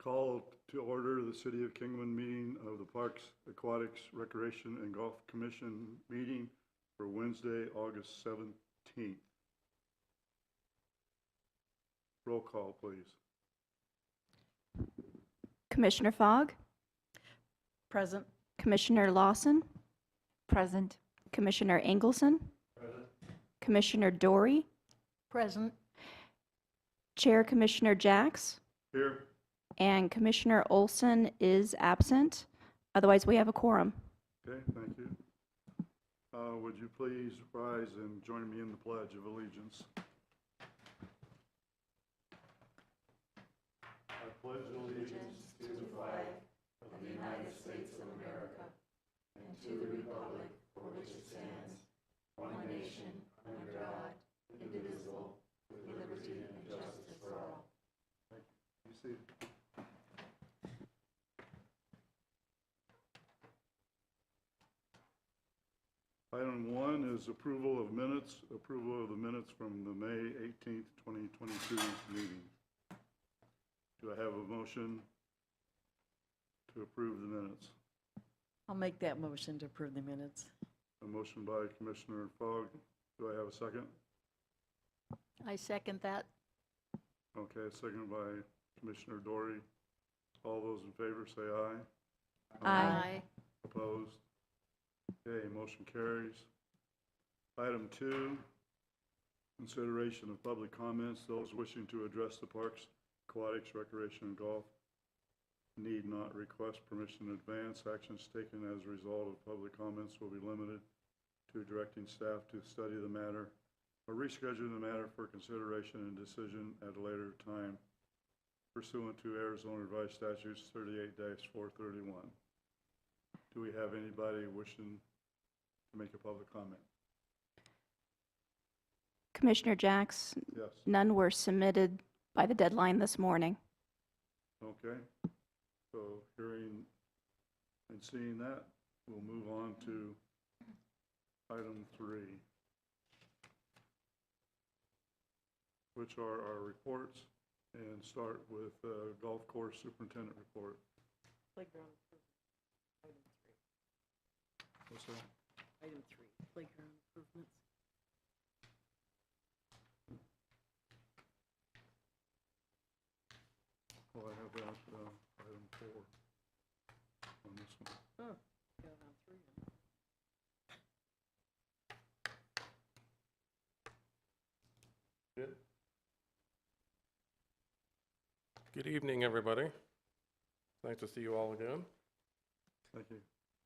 Call to order the City of Kingman meeting of the Parks, Aquatics, Recreation, and Golf Commission meeting for Wednesday, August 17th. Roll call, please. Commissioner Fogg, Present. Commissioner Lawson, Present. Commissioner Engelson, Present. Commissioner Dory, Present. Chair Commissioner Jacks, Here. and Commissioner Olson is absent. Otherwise, we have a quorum. Okay, thank you. Would you please rise and join me in the Pledge of Allegiance? I pledge allegiance to the flag of the United States of America and to the republic for which it stands, one nation, under God, indivisible, with liberty and justice for all. Thank you. You see. Item 1 is approval of minutes, approval of the minutes from the May 18th, 2022 meeting. Do I have a motion to approve the minutes? I'll make that motion to approve the minutes. A motion by Commissioner Fogg. Do I have a second? I second that. Okay, second by Commissioner Dory. All those in favor say aye. Aye. Opposed? Okay, motion carries. Item 2, consideration of public comments. Those wishing to address the Parks, Aquatics, Recreation, and Golf need not request permission in advance. Actions taken as a result of public comments will be limited to directing staff to study the matter or rescheduling the matter for consideration and decision at a later time pursuant to Arizona Revised Statutes 38-431. Do we have anybody wishing to make a public comment? Commissioner Jacks, Yes. none were submitted by the deadline this morning. Okay. So hearing and seeing that, we'll move on to item 3, which are our reports, and start with Golf Course Superintendent report. Playground improvement. Item 3. What's that? Item 3. Playground improvements. Oh, I have that item 4 on this one. Oh, got it on 3. Good. Good evening, everybody. Nice to see you all again. Thank you.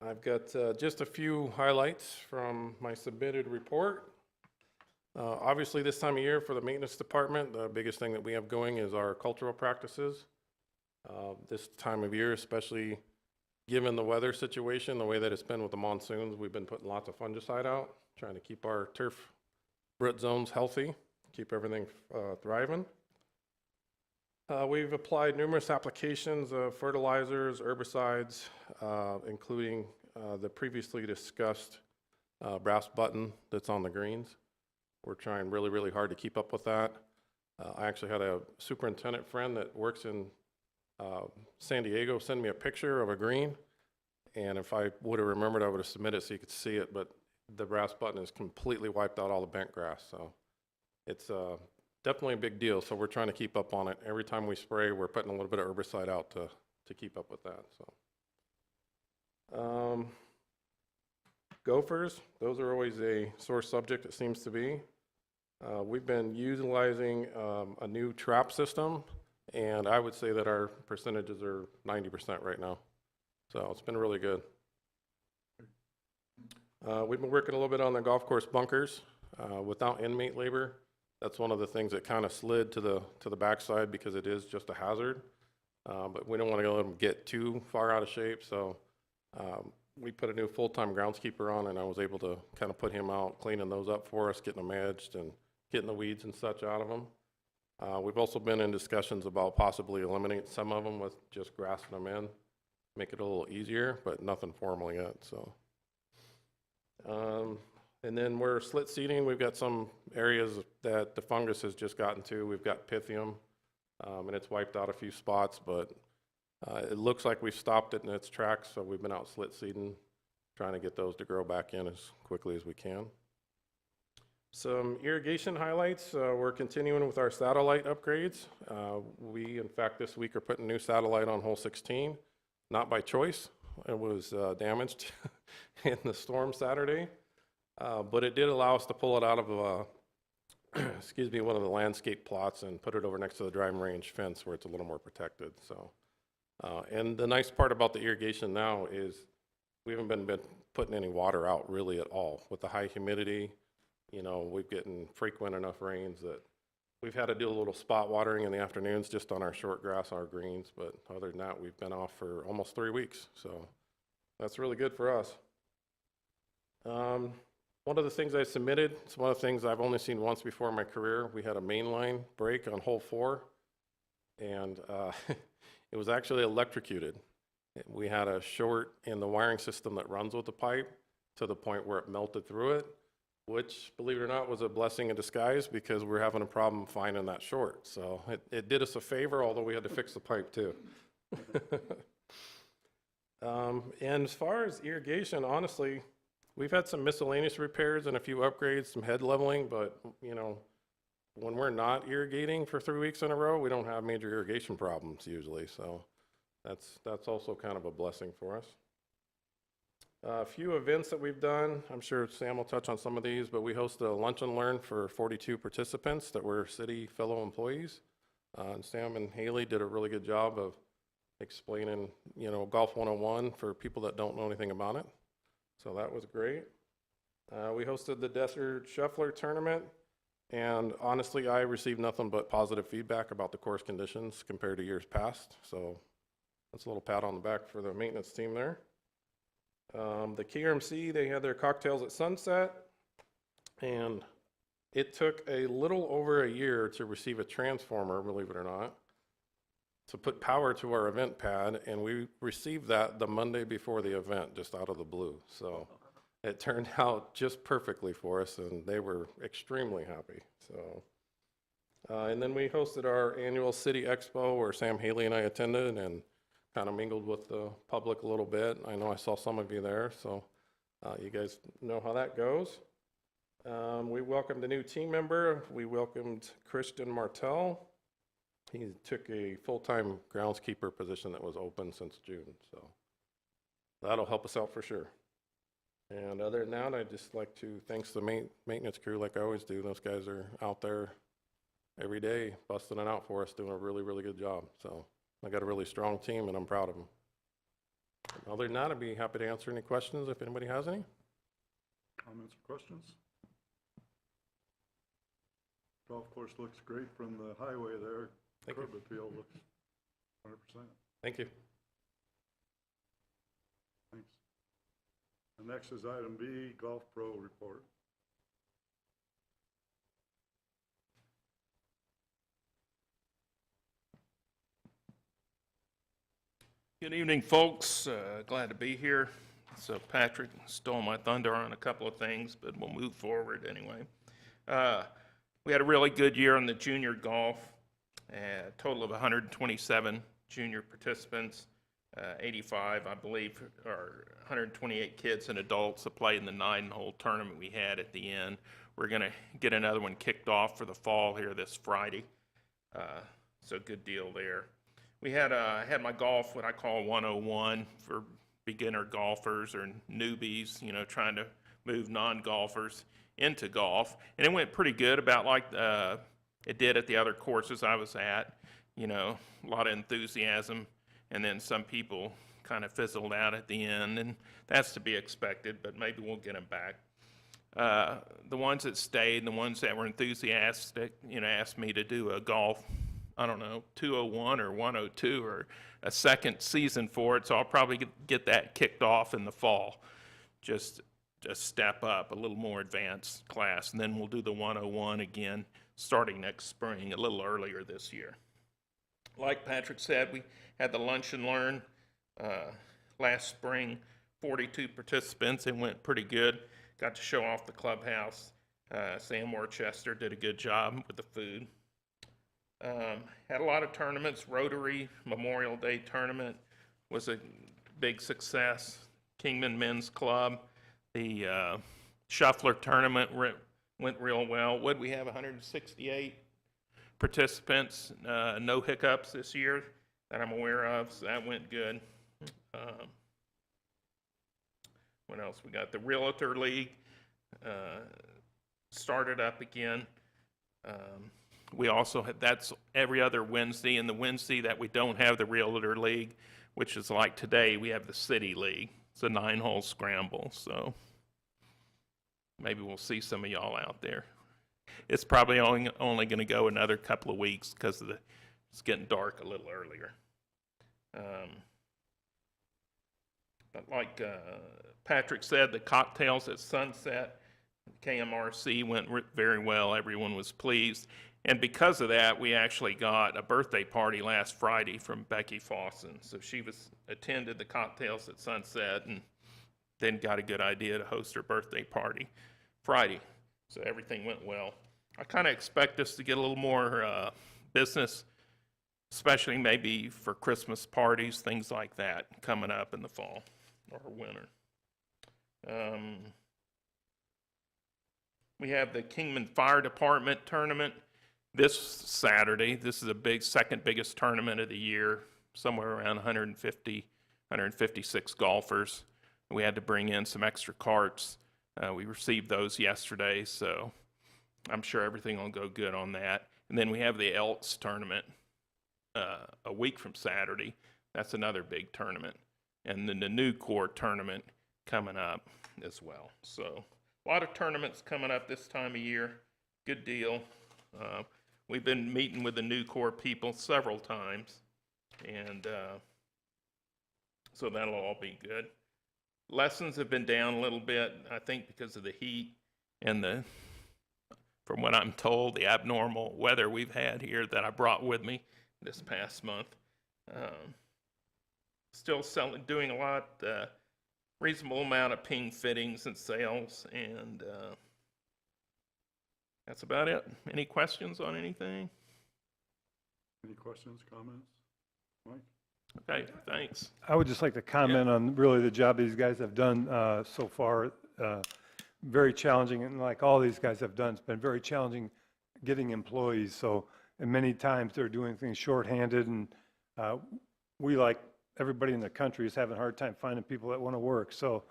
I've got just a few highlights from my submitted report. Obviously, this time of year for the maintenance department, the biggest thing that we have going is our cultural practices. This time of year, especially given the weather situation, the way that it's been with the monsoons, we've been putting lots of fungicide out, trying to keep our turf root zones healthy, keep everything thriving. We've applied numerous applications of fertilizers, herbicides, including the previously discussed brass button that's on the greens. We're trying really, really hard to keep up with that. I actually had a superintendent friend that works in San Diego send me a picture of a green, and if I would have remembered, I would have submitted so you could see it, but the brass button has completely wiped out all the bent grass, so it's definitely a big deal, so we're trying to keep up on it. Every time we spray, we're putting a little bit of herbicide out to keep up with that. So, Gophers, those are always a sore subject, it seems to be. We've been utilizing a new trap system, and I would say that our percentages are 90% right now. So it's been really good. We've been working a little bit on the golf course bunkers without inmate labor. That's one of the things that kind of slid to the backside because it is just a hazard. But we don't want to let them get too far out of shape. So we put a new full-time groundskeeper on, and I was able to kind of put him out, cleaning those up for us, getting them edged and getting the weeds and such out of them. We've also been in discussions about possibly eliminating some of them with just grassing them in, make it a little easier, but nothing formal yet. So. And then we're slit seeding. We've got some areas that the fungus has just gotten to. We've got Pythium, and it's wiped out a few spots, but It looks like we've stopped it in its tracks, so we've been out slit seeding, trying to get those to grow back in as quickly as we can. Some irrigation highlights. We're continuing with our satellite upgrades. We, in fact, this week are putting new satellite on hole 16, not by choice. It was damaged in the storm Saturday, but it did allow us to pull it out of excuse me, one of the landscape plots and put it over next to the driving range fence where it's a little more protected. So, and the nice part about the irrigation now is we haven't been putting any water out really at all. With the high humidity, you know, we've getting frequent enough rains that we've had to do a little spot watering in the afternoons just on our short grass, our greens, but other than that, we've been off for almost 3 weeks. So that's really good for us. One of the things I submitted, it's one of the things I've only seen once before in my career. We had a main line break on hole 4, and it was actually electrocuted. We had a short in the wiring system that runs with the pipe to the point where it melted through it, which, believe it or not, was a blessing in disguise because we're having a problem finding that short. So it did us a favor, although we had to fix the pipe too. And as far as irrigation, honestly, we've had some miscellaneous repairs and a few upgrades, some head leveling, but you know, when we're not irrigating for 3 weeks in a row, we don't have major irrigation problems usually. So that's also kind of a blessing for us. A few events that we've done, I'm sure Sam will touch on some of these, but we hosted a lunch and learn for 42 participants that were city fellow employees. And Sam and Haley did a really good job of explaining, you know, Golf 101 for people that don't know anything about it. So that was great. We hosted the Desert Shuffler tournament, and honestly, I received nothing but positive feedback about the course conditions compared to years past. So that's a little pat on the back for the maintenance team there. The KRMC, they had their cocktails at sunset, and it took a little over a year to receive a transformer, believe it or not, to put power to our event pad, and we received that the Monday before the event, just out of the blue. So it turned out just perfectly for us, and they were extremely happy. So, and then we hosted our annual City Expo where Sam, Haley, and I attended and kind of mingled with the public a little bit. I know I saw some of you there, so you guys know how that goes. We welcomed a new team member. We welcomed Christian Martel. He took a full-time groundskeeper position that was open since June, so that'll help us out for sure. And other than that, I'd just like to thank the maintenance crew like I always do. Those guys are out there every day busting it out for us, doing a really, really good job. So I got a really strong team, and I'm proud of them. Other than that, I'd be happy to answer any questions if anybody has any. Comments or questions? Golf course looks great from the highway there. Thank you. Curb appeal looks 100%. Thank you. Thanks. The next is item B, Golf Pro report. Good evening, folks. Glad to be here. So Patrick stole my thunder on a couple of things, but we'll move forward anyway. We had a really good year in the junior golf. A total of 127 junior participants, 85, I believe, or 128 kids and adults that played in the 9-hole tournament we had at the end. We're going to get another one kicked off for the fall here this Friday. So good deal there. We had had my golf, what I call 101 for beginner golfers or newbies, you know, trying to move non-golfers into golf. And it went pretty good, about like it did at the other courses I was at. You know, a lot of enthusiasm, and then some people kind of fizzled out at the end, and that's to be expected, but maybe we'll get them back. The ones that stayed, the ones that were enthusiastic, you know, asked me to do a golf, I don't know, 201 or 102 or a second season for it, so I'll probably get that kicked off in the fall. Just step up, a little more advanced class, and then we'll do the 101 again starting next spring, a little earlier this year. Like Patrick said, we had the Lunch and Learn last spring, 42 participants. It went pretty good. Got to show off the clubhouse. Sam Worcester did a good job with the food. Had a lot of tournaments. Rotary Memorial Day tournament was a big success. Kingman Men's Club. The Shuffler tournament went real well. Would we have 168 participants? No hiccups this year that I'm aware of, so that went good. What else we got? The Realtor League started up again. We also have, that's every other Wednesday, and the Wednesday that we don't have the Realtor League, which is like today, we have the City League. It's a 9-hole scramble, so maybe we'll see some of y'all out there. It's probably only going to go another couple of weeks because it's getting dark a little earlier. But like Patrick said, the cocktails at Sunset, KMRC went very well. Everyone was pleased. And because of that, we actually got a birthday party last Friday from Becky Fawson. So she attended the cocktails at Sunset and then got a good idea to host her birthday party Friday. So everything went well. I kind of expect us to get a little more business, especially maybe for Christmas parties, things like that, coming up in the fall or winter. We have the Kingman Fire Department tournament this Saturday. This is a second biggest tournament of the year, somewhere around 156 golfers. We had to bring in some extra carts. We received those yesterday, so I'm sure everything will go good on that. And then we have the Elks tournament a week from Saturday. That's another big tournament. And then the New Corps tournament coming up as well. So a lot of tournaments coming up this time of year. Good deal. We've been meeting with the New Corps people several times, and so that'll all be good. Lessons have been down a little bit, I think because of the heat and from what I'm told, the abnormal weather we've had here that I brought with me this past month. Still doing a lot, reasonable amount of ping fittings and sales, and that's about it. Any questions on anything? Any questions, comments? Mike? Okay, thanks. I would just like to comment on really the job these guys have done so far. Very challenging, and like all these guys have done, it's been very challenging getting employees. So, and many times they're doing things shorthanded, and we, like everybody in the country, is having a hard time finding people that want to work. So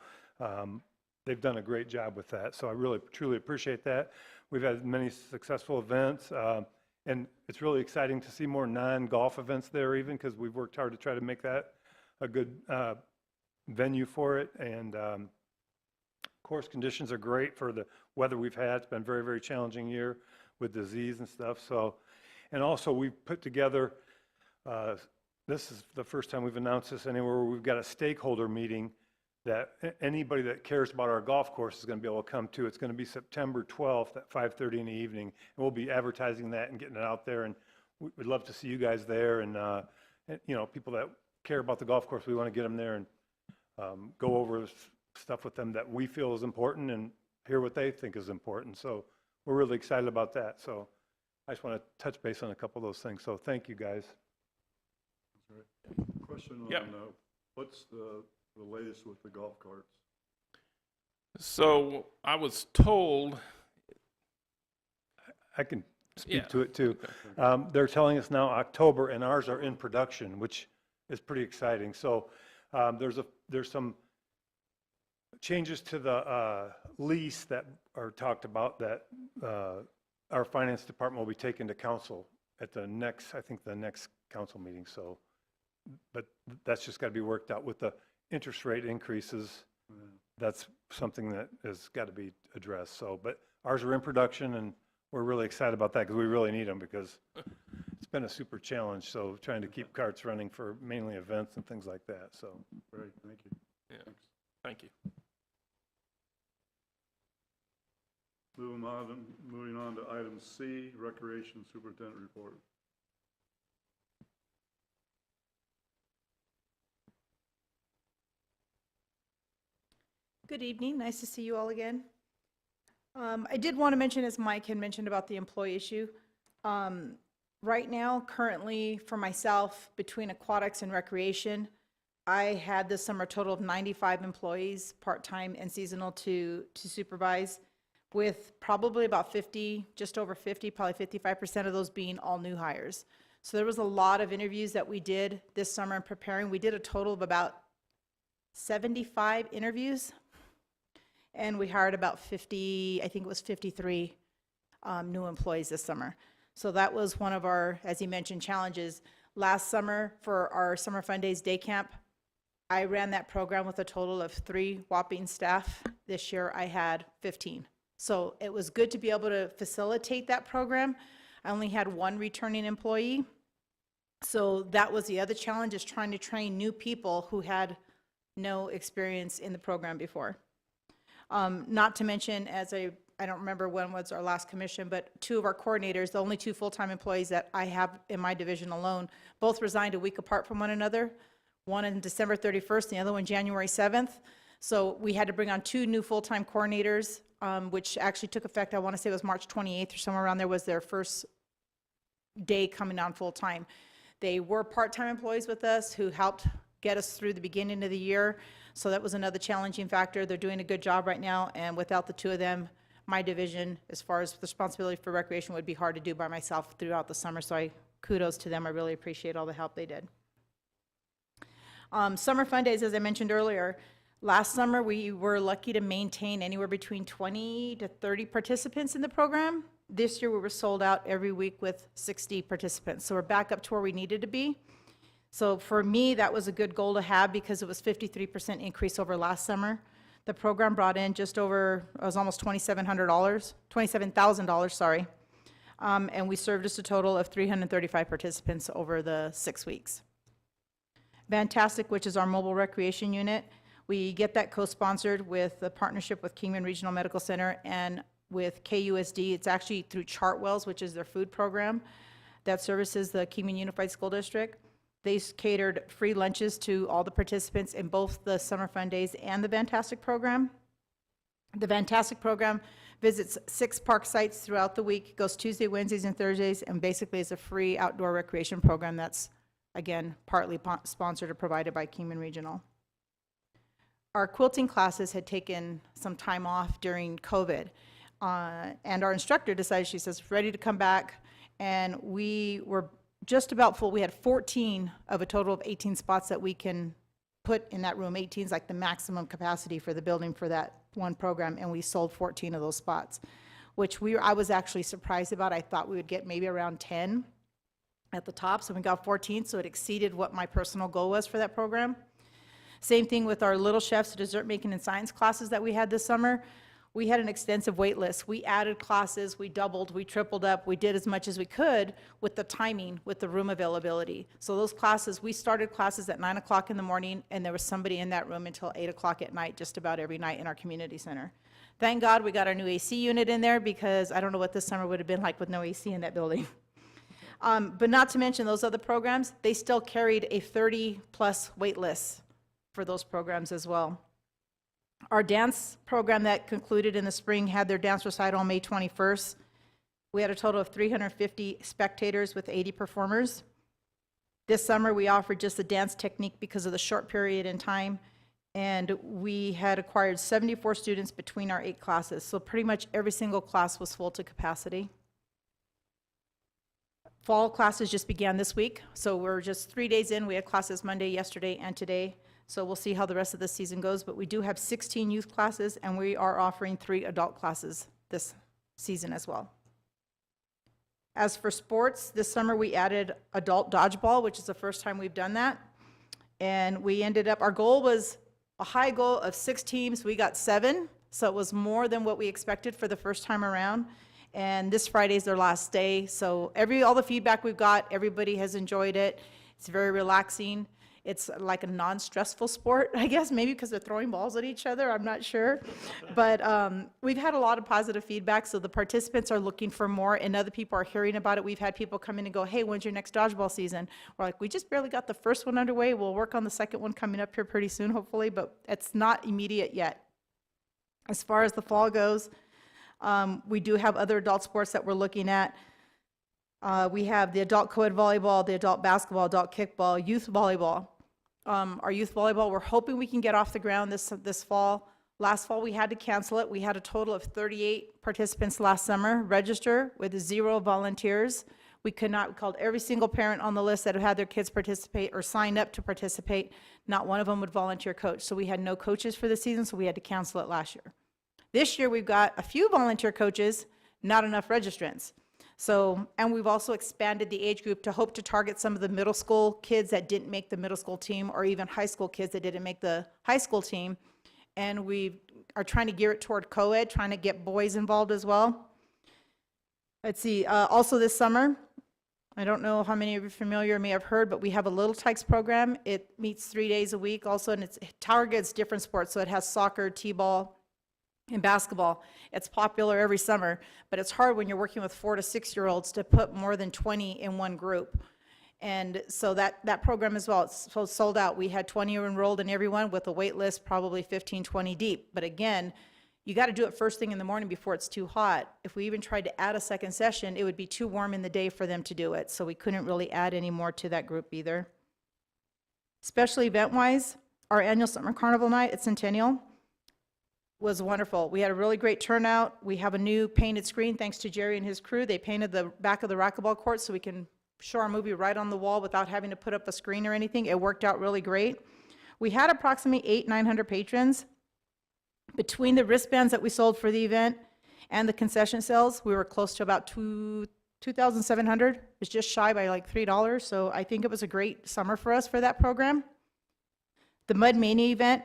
they've done a great job with that. So I really, truly appreciate that. We've had many successful events, and it's really exciting to see more non-golf events there even, because we've worked hard to try to make that a good venue for it. And course conditions are great for the weather we've had. It's been a very, very challenging year with disease and stuff. So, and also we've put together, this is the first time we've announced this anywhere, we've got a stakeholder meeting that anybody that cares about our golf course is going to be able to come to. It's going to be September 12th at 5:30 in the evening. And we'll be advertising that and getting it out there. And we'd love to see you guys there. And you know, people that care about the golf course, we want to get them there and go over stuff with them that we feel is important and hear what they think is important. So we're really excited about that. So I just want to touch base on a couple of those things. So thank you, guys. That's right. Question on, what's the latest with the golf carts? So I was told. I can speak to it too. Okay. They're telling us now October, and ours are in production, which is pretty exciting. So there's some changes to the lease that are talked about that our finance department will be taking to council at the next, I think the next council meeting. So, but that's just got to be worked out with the interest rate increases. That's something that has got to be addressed. So, but ours are in production, and we're really excited about that because we really need them, because it's been a super challenge. So trying to keep carts running for mainly events and things like that. So Great, thank you. Yeah, thank you. Moving on to item C, Recreation Superintendent Report. Good evening. Nice to see you all again. I did want to mention, as Mike had mentioned about the employee issue, Right now, currently, for myself, between aquatics and recreation, I had this summer a total of 95 employees, part-time and seasonal to supervise, with probably about 50, just over 50, probably 55% of those being all new hires. So there was a lot of interviews that we did this summer in preparing. We did a total of about 75 interviews, and we hired about 50, I think it was 53 new employees this summer. So that was one of our, as he mentioned, challenges. Last summer, for our Summer Fun Days Day Camp, I ran that program with a total of 3 whopping staff. This year, I had 15. So it was good to be able to facilitate that program. I only had 1 returning employee. So that was the other challenge, is trying to train new people who had no experience in the program before. Not to mention, I don't remember when was our last commission, but 2 of our coordinators, the only 2 full-time employees that I have in my division alone, both resigned a week apart from one another. One on December 31st, the other one January 7th. So we had to bring on 2 new full-time coordinators, which actually took effect, I want to say it was March 28th or somewhere around there was their first day coming on full-time. They were part-time employees with us who helped get us through the beginning of the year. So that was another challenging factor. They're doing a good job right now, and without the 2 of them, my division, as far as responsibility for recreation, would be hard to do by myself throughout the summer. So kudos to them. I really appreciate all the help they did. Summer Fun Days, as I mentioned earlier, last summer we were lucky to maintain anywhere between 20 to 30 participants in the program. This year we were sold out every week with 60 participants. So we're back up to where we needed to be. So for me, that was a good goal to have because it was 53% increase over last summer. The program brought in just over, it was almost $27,000, sorry. And we served a total of 335 participants over the 6 weeks. Fantastic, which is our mobile recreation unit. We get that co-sponsored with a partnership with Kingman Regional Medical Center and with KUSD. It's actually through Chartwells, which is their food program that services the Kingman Unified School District. They catered free lunches to all the participants in both the Summer Fun Days and the Fantastic program. The Fantastic program visits 6 park sites throughout the week, goes Tuesday, Wednesdays, and Thursdays, and basically is a free outdoor recreation program that's, again, partly sponsored or provided by Kingman Regional. Our quilting classes had taken some time off during COVID, and our instructor decided, she says, ready to come back, and we were just about full. We had 14 of a total of 18 spots that we can put in that room. 18 is like the maximum capacity for the building for that one program, and we sold 14 of those spots, which I was actually surprised about. I thought we would get maybe around 10 at the top, so we got 14, so it exceeded what my personal goal was for that program. Same thing with our Little Chefs dessert making and science classes that we had this summer. We had an extensive wait list. We added classes, we doubled, we tripled up, we did as much as we could with the timing, with the room availability. So those classes, we started classes at 9 o'clock in the morning, and there was somebody in that room until 8 o'clock at night, just about every night in our community center. Thank God we got our new AC unit in there, because I don't know what this summer would have been like with no AC in that building. But not to mention those other programs, they still carried a 30-plus wait list for those programs as well. Our dance program that concluded in the spring had their dance recital on May 21st. We had a total of 350 spectators with 80 performers. This summer, we offered just the dance technique because of the short period in time, and we had acquired 74 students between our 8 classes, so pretty much every single class was full to capacity. Fall classes just began this week, so we're just 3 days in. We had classes Monday, yesterday, and today. So we'll see how the rest of the season goes, but we do have 16 youth classes, and we are offering 3 adult classes this season as well. As for sports, this summer we added adult dodgeball, which is the first time we've done that. And we ended up, our goal was a high goal of 6 teams. We got 7, so it was more than what we expected for the first time around. And this Friday is their last day, so all the feedback we've got, everybody has enjoyed it. It's very relaxing. It's like a non-stressful sport, I guess, maybe because they're throwing balls at each other, I'm not sure. But we've had a lot of positive feedback, so the participants are looking for more, and other people are hearing about it. We've had people come in and go, hey, when's your next dodgeball season? We're like, we just barely got the first one underway. We'll work on the second one coming up here pretty soon, hopefully, but it's not immediate yet. As far as the fall goes, we do have other adult sports that we're looking at. We have the adult co-ed volleyball, the adult basketball, adult kickball, youth volleyball. Our youth volleyball, we're hoping we can get off the ground this fall. Last fall, we had to cancel it. We had a total of 38 participants last summer register with 0 volunteers. We called every single parent on the list that had their kids participate or signed up to participate. Not one of them would volunteer coach. So we had no coaches for the season, so we had to cancel it last year. This year, we've got a few volunteer coaches, not enough registrants. So, and we've also expanded the age group to hope to target some of the middle school kids that didn't make the middle school team, or even high school kids that didn't make the high school team. And we are trying to gear it toward co-ed, trying to get boys involved as well. Let's see, also this summer, I don't know how many of you are familiar or may have heard, but we have a Little Tykes program. It meets 3 days a week also, and it targets different sports. So it has soccer, t-ball, and basketball. It's popular every summer, but it's hard when you're working with 4 to 6-year-olds to put more than 20 in one group. And so that program as well, it's sold out. We had 20 enrolled in everyone with a wait list, probably 15, 20 deep. But again, you got to do it first thing in the morning before it's too hot. If we even tried to add a second session, it would be too warm in the day for them to do it. So we couldn't really add any more to that group either. Special event-wise, our annual summer carnival night at Centennial was wonderful. We had a really great turnout. We have a new painted screen thanks to Jerry and his crew. They painted the back of the racquetball court so we can show our movie right on the wall without having to put up a screen or anything. It worked out really great. We had approximately 900 patrons. Between the wristbands that we sold for the event and the concession sales, we were close to about 2,700. It was just shy by like $3. So I think it was a great summer for us for that program. The Mud Mania event,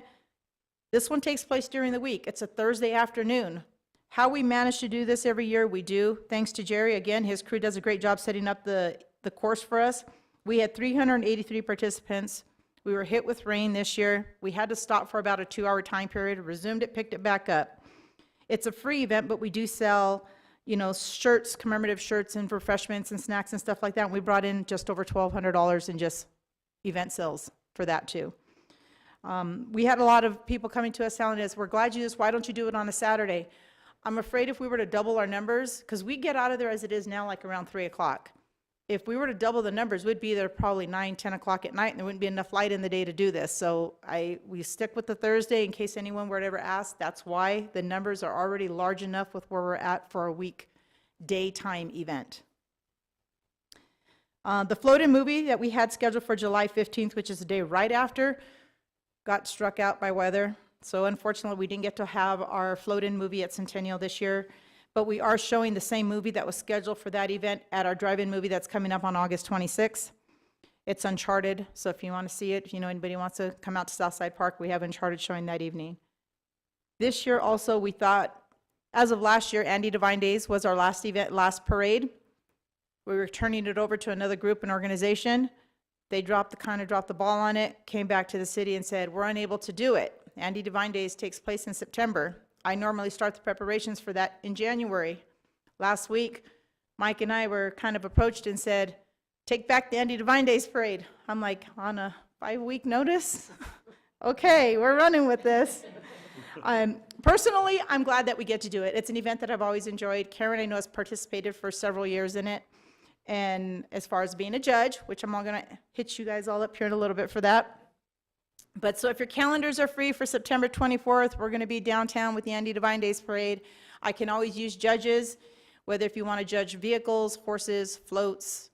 this one takes place during the week. It's a Thursday afternoon. How we manage to do this every year, we do. Thanks to Jerry, again, his crew does a great job setting up the course for us. We had 383 participants. We were hit with rain this year. We had to stop for about a 2-hour time period, resumed it, picked it back up. It's a free event, but we do sell, shirts, commemorative shirts and refreshments and snacks and stuff like that. And we brought in just over $1,200 in just event sales for that too. We had a lot of people coming to us telling us, we're glad you do this, why don't you do it on a Saturday? I'm afraid if we were to double our numbers, because we get out of there as it is now like around 3 o'clock. If we were to double the numbers, we'd be there probably 9, 10 o'clock at night, and there wouldn't be enough light in the day to do this. So we stick with the Thursday in case anyone were to ever ask. That's why the numbers are already large enough with where we're at for a week daytime event. The float-in movie that we had scheduled for July 15th, which is the day right after, got struck out by weather. So unfortunately, we didn't get to have our float-in movie at Centennial this year. But we are showing the same movie that was scheduled for that event at our drive-in movie that's coming up on August 26th. It's Uncharted, so if you want to see it, if anybody wants to come out to Southside Park, we have Uncharted showing that evening. This year also, we thought, as of last year, Andy Divine Days was our last event, last parade. We were turning it over to another group and organization. They kind of dropped the ball on it, came back to the city and said, we're unable to do it. Andy Divine Days takes place in September. I normally start the preparations for that in January. Last week, Mike and I were kind of approached and said, take back the Andy Divine Days parade. I'm like, on a 5-week notice? Okay, we're running with this. Personally, I'm glad that we get to do it. It's an event that I've always enjoyed. Karen, I know, has participated for several years in it. And as far as being a judge, which I'm all going to hit you guys all up here in a little bit for that. But so if your calendars are free for September 24th, we're going to be downtown with the Andy Divine Days Parade. I can always use judges, whether if you want to judge vehicles, horses, floats,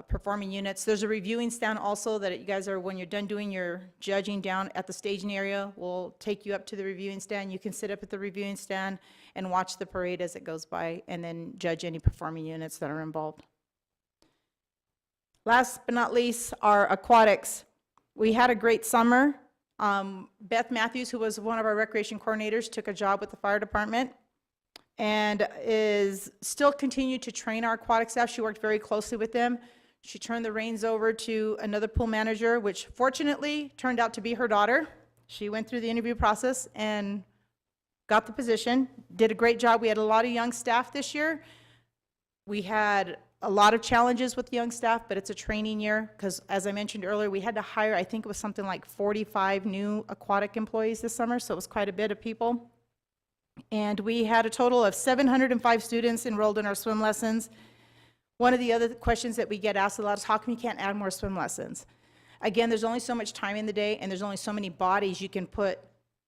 performing units. There's a reviewing stand also that you guys are, when you're done doing your judging down at the staging area, we'll take you up to the reviewing stand. You can sit up at the reviewing stand and watch the parade as it goes by and then judge any performing units that are involved. Last but not least, our aquatics. We had a great summer. Beth Matthews, who was one of our recreation coordinators, took a job with the fire department and is still continued to train our aquatic staff. She worked very closely with them. She turned the reins over to another pool manager, which fortunately turned out to be her daughter. She went through the interview process and got the position, did a great job. We had a lot of young staff this year. We had a lot of challenges with young staff, but it's a training year because, as I mentioned earlier, we had to hire, I think it was something like 45 new aquatic employees this summer, so it was quite a bit of people. And we had a total of 705 students enrolled in our swim lessons. One of the other questions that we get asked a lot is, how come you can't add more swim lessons? Again, there's only so much time in the day, and there's only so many bodies you can put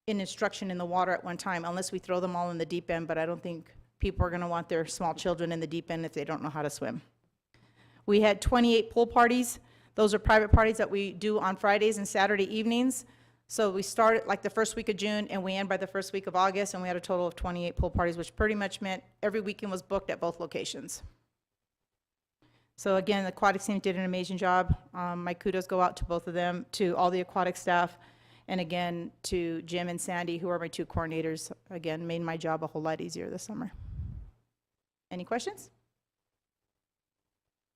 in instruction in the water at one time, unless we throw them all in the deep end, but I don't think people are going to want their small children in the deep end if they don't know how to swim. We had 28 pool parties. Those are private parties that we do on Fridays and Saturday evenings. So we start like the first week of June, and we end by the first week of August, and we had a total of 28 pool parties, which pretty much meant every weekend was booked at both locations. So again, the aquatics team did an amazing job. My kudos go out to both of them, to all the aquatic staff, and again, to Jim and Sandy, who are my two coordinators. Again, made my job a whole lot easier this summer. Any questions?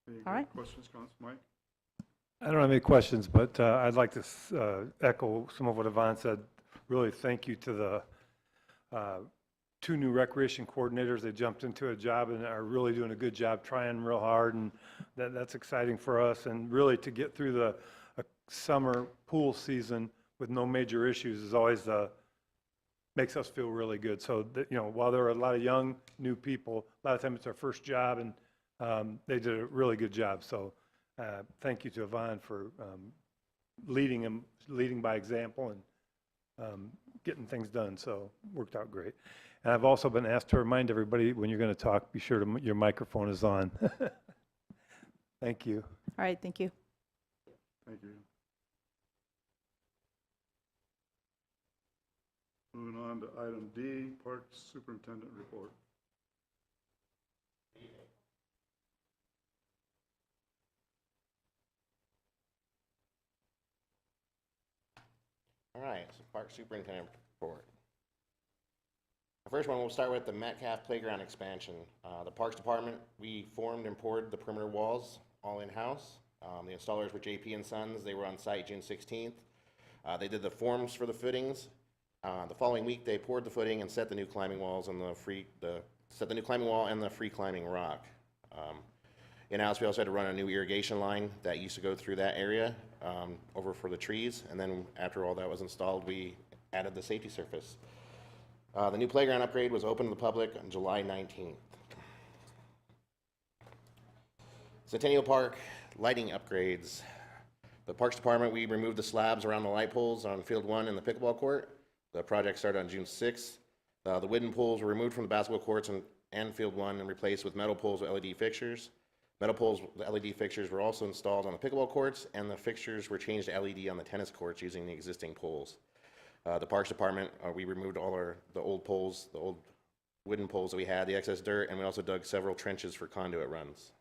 Any All right. questions, Council Mike? I don't have any questions, but I'd like to echo some of what Yvonne said. Really thank you to the two new recreation coordinators. They jumped into a job and are really doing a good job, trying real hard, and that's exciting for us. And really to get through the summer pool season with no major issues is always makes us feel really good. So that, while there are a lot of young new people, a lot of times it's their first job, and they did a really good job. So thank you to Yvonne for leading by example and getting things done. So worked out great. And I've also been asked to remind everybody, when you're going to talk, be sure your microphone is on. Thank you. All right, thank you. Thank you. Moving on to item D, Parks Superintendent Report. All right, so Park Superintendent report. The first one, we'll start with the Metcalf Playground expansion. The Parks Department, we formed and poured the perimeter walls all in-house. The installers were JP and Sons. They were on site June 16th. They did the forms for the footings. The following week, they poured the footing and set the new climbing walls and set the new climbing wall and the free climbing rock. In-house, we also had to run a new irrigation line that used to go through that area over for the trees, and then after all that was installed, we added the safety surface. The new playground upgrade was open to the public on July 19th. Centennial Park lighting upgrades. The Parks Department, we removed the slabs around the light poles on Field 1 and the pickleball court. The project started on June 6th. The wooden poles were removed from the basketball courts and Field 1 and replaced with metal poles with LED fixtures. Metal poles with LED fixtures were also installed on the pickleball courts, and the fixtures were changed to LED on the tennis courts using the existing poles. The Parks Department, we removed all the old poles, the old wooden poles that we had, the excess dirt, and we also dug several trenches for conduit runs.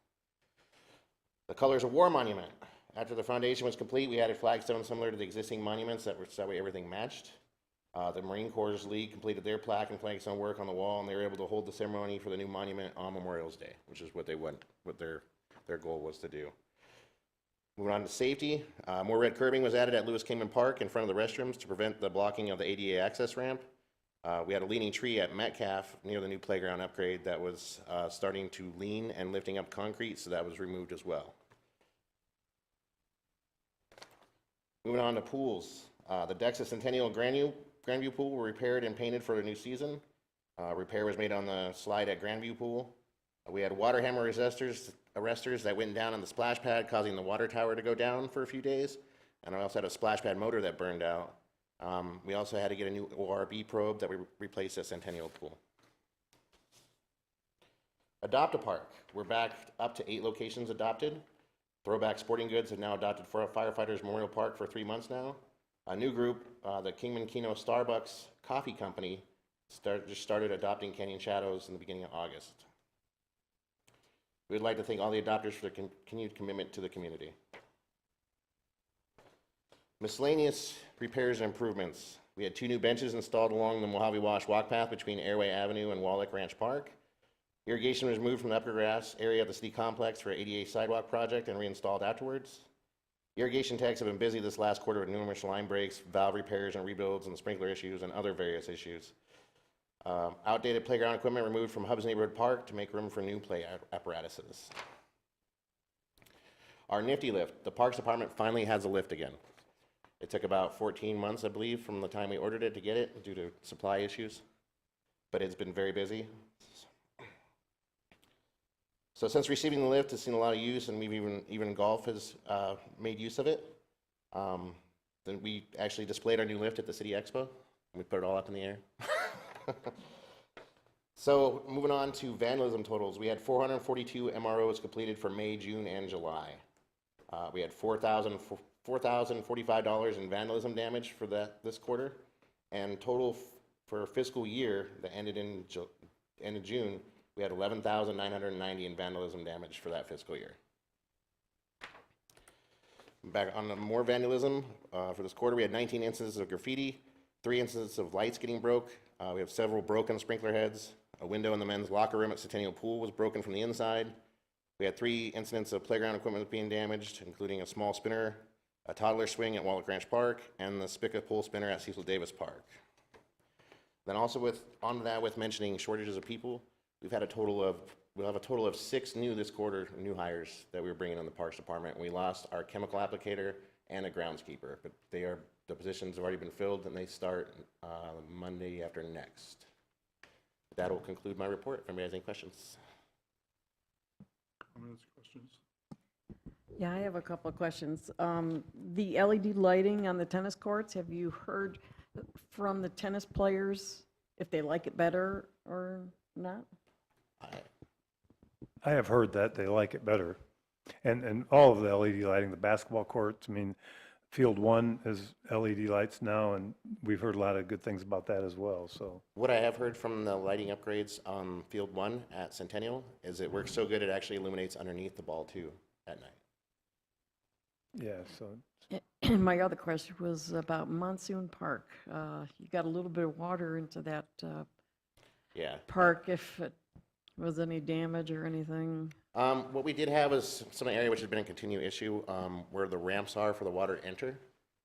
The Colors of War Monument. After the foundation was complete, we added flagstones similar to the existing monuments so that way everything matched. The Marine Corps League completed their plaque and flagstone work on the wall, and they were able to hold the ceremony for the new monument on Memorial's Day, which is what their goal was to do. Moving on to safety, more red curbing was added at Kingman Park in front of the restrooms to prevent the blocking of the ADA access ramp. We had a leaning tree at Metcalf near the new playground upgrade that was starting to lean and lifting up concrete, so that was removed as well. Moving on to pools. The decks at Centennial and Grandview Pool were repaired and painted for the new season. Repair was made on the slide at Grandview Pool. We had water hammer arresters that went down on the splash pad, causing the water tower to go down for a few days. And I also had a splash pad motor that burned out. We also had to get a new ORB probe that we replaced at Centennial Pool. Adopt a Park. We're back up to 8 locations adopted. Throwback Sporting Goods have now adopted Firefighters Memorial Park for 3 months now. A new group, the Kingman Kino Starbucks Coffee Company, just started adopting Canyon Shadows in the beginning of August. We would like to thank all the adopters for their continued commitment to the community. Miscellaneous repairs and improvements. We had 2 new benches installed along the Mojave Wash walk path between Airway Avenue and Wallach Ranch Park. Irrigation was moved from the upper grass area of the city complex for an ADA sidewalk project and reinstalled afterwards. Irrigation techs have been busy this last quarter with numerous line breaks, valve repairs and rebuilds, and sprinkler issues and other various issues. Outdated playground equipment removed from Hub's Neighborhood Park to make room for new play apparatuses. Our nifty lift. The Parks Department finally has a lift again. It took about 14 months, I believe, from the time we ordered it to get it due to supply issues, but it's been very busy. So since receiving the lift, it's seen a lot of use, and we've even golf has made use of it. Then we actually displayed our new lift at the City Expo. We put it all up in the air. So moving on to vandalism totals, we had 442 MROs completed for May, June, and July. We had $4,045 in vandalism damage for this quarter, and total for fiscal year that ended in June, we had 11,990 in vandalism damage for that fiscal year. Back on the more vandalism, for this quarter, we had 19 instances of graffiti, 3 instances of lights getting broke. We have several broken sprinkler heads. A window in the men's locker room at Centennial Pool was broken from the inside. We had 3 incidents of playground equipment being damaged, including a small spinner, a toddler swing at Wallach Ranch Park, and the Spica pool spinner at Cecil Davis Park. Then also with mentioning shortages of people, we'll have a total of 6 new this quarter, new hires that we were bringing in the Parks Department. We lost our chemical applicator and a groundskeeper, but the positions have already been filled, and they start Monday after next. That will conclude my report. If anybody has any questions. Comments, questions? Yeah, I have a couple of questions. The LED lighting on the tennis courts, have you heard from the tennis players if they like it better or not? I have heard that they like it better. And all of the LED lighting, the basketball courts, I mean, Field 1 is LED lights now, and we've heard a lot of good things about that as well, so. What I have heard from the lighting upgrades on Field 1 at Centennial is it works so good it actually illuminates underneath the ball too at night. Yeah, so, And my other question was about Monsoon Park. You got a little bit of water into that Yeah. park, if it was any damage or anything. What we did have is some area which has been a continued issue where the ramps are for the water to enter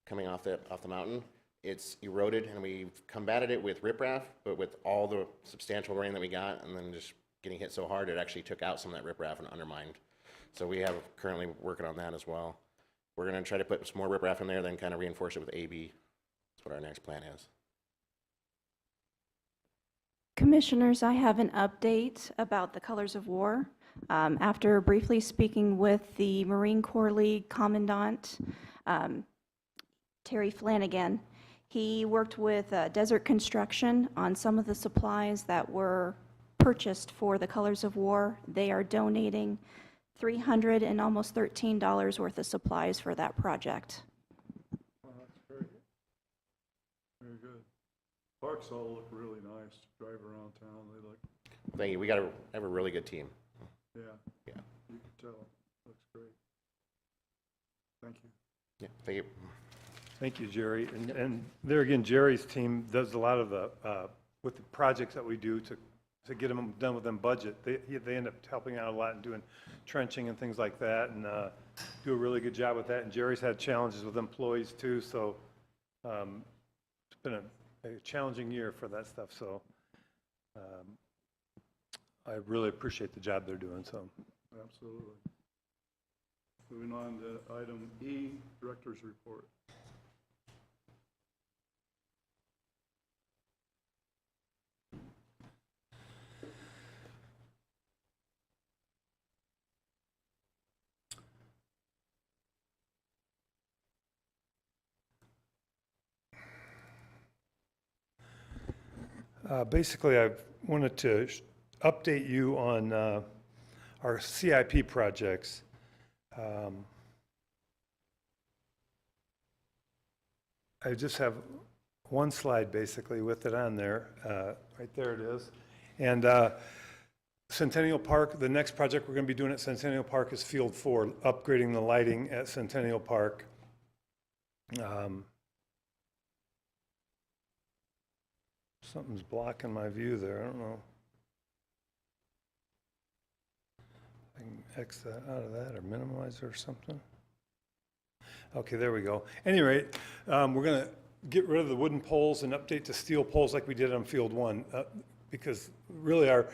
coming off the mountain. It's eroded, and we've combated it with riprap, but with all the substantial rain that we got and then just getting hit so hard, it actually took out some of that riprap and undermined. So we have currently working on that as well. We're going to try to put some more riprap in there, then kind of reinforce it with AB. That's what our next plan is. Commissioners, I have an update about the Colors of War. After briefly speaking with the Marine Corps League Commandant, Terry Flanagan, he worked with Desert Construction on some of the supplies that were purchased for the Colors of War. They are donating $300 and almost $13 worth of supplies for that project. Oh, that's great. Very good. Parks all look really nice. Drive around town, they look, Thank you. We have a really good team. yeah. Yeah. You can tell. Looks great. Thank you. Yeah, thank you. thank you, Jerry. And there again, Jerry's team does a lot of the, with the projects that we do to get them done within budget. They end up helping out a lot and doing trenching and things like that, and do a really good job with that. And Jerry's had challenges with employees too, so it's been a challenging year for that stuff, so I really appreciate the job they're doing, so. Absolutely. Moving on to item E, Director's Report. Basically, I wanted to update you on our CIP projects. I just have one slide basically with it on there. Right there it is. And Centennial Park, the next project we're going to be doing at Centennial Park is Field 4, upgrading the lighting at Centennial Park. Something's blocking my view there. I don't know. I can X that out of that or minimize it or something. Okay, there we go. Any rate, we're going to get rid of the wooden poles and update to steel poles like we did on Field 1, because really our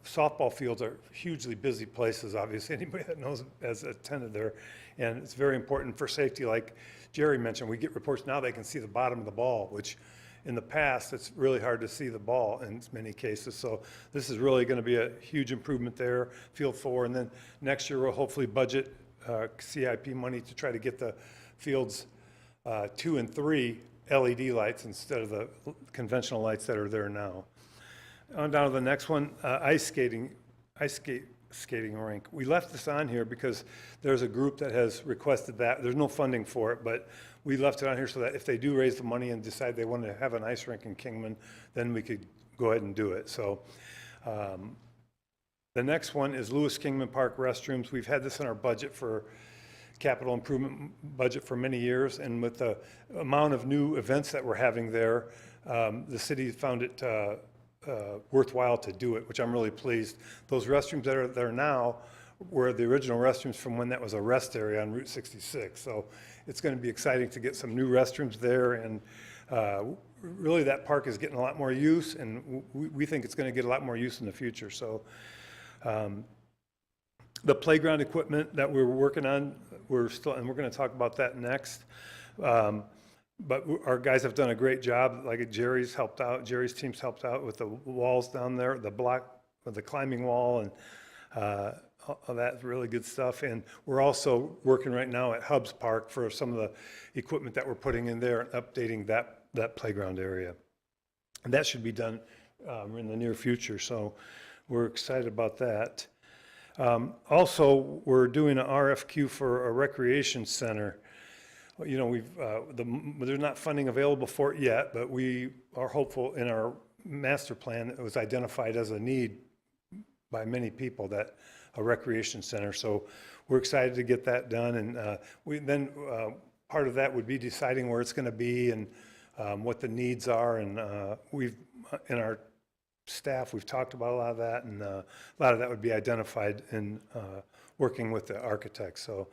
softball fields are hugely busy places, obviously. Anybody that knows has attended there, and it's very important for safety. Like Jerry mentioned, we get reports now they can see the bottom of the ball, which in the past, it's really hard to see the ball in many cases. So this is really going to be a huge improvement there, Field 4. And then next year, we'll hopefully budget CIP money to try to get the fields 2 and 3 LED lights instead of the conventional lights that are there now. On down to the next one, ice skating rink. We left this on here because there's a group that has requested that. There's no funding for it, but we left it on here so that if they do raise the money and decide they want to have an ice rink in Kingman, then we could go ahead and do it. So the next one is Lewis Kingman Park restrooms. We've had this in our budget for capital improvement budget for many years, and with the amount of new events that we're having there, the city found it worthwhile to do it, which I'm really pleased. Those restrooms that are there now were the original restrooms from when that was a rest area on Route 66. So it's going to be exciting to get some new restrooms there, and really that park is getting a lot more use, and we think it's going to get a lot more use in the future. So the playground equipment that we're working on, we're going to talk about that next. But our guys have done a great job. Like Jerry's team's helped out with the walls down there, the block, with the climbing wall, and all that really good stuff. And we're also working right now at Hubs Park for some of the equipment that we're putting in there and updating that playground area. And that should be done in the near future. So we're excited about that. Also, we're doing an RFQ for a recreation center. You know, there's not funding available for it yet, but we are hopeful in our master plan. It was identified as a need by many people, that a recreation center. So we're excited to get that done. And part of that would be deciding where it's going to be and what the needs are. And in our staff, we've talked about a lot of that, and a lot of that would be identified in working with the architects. So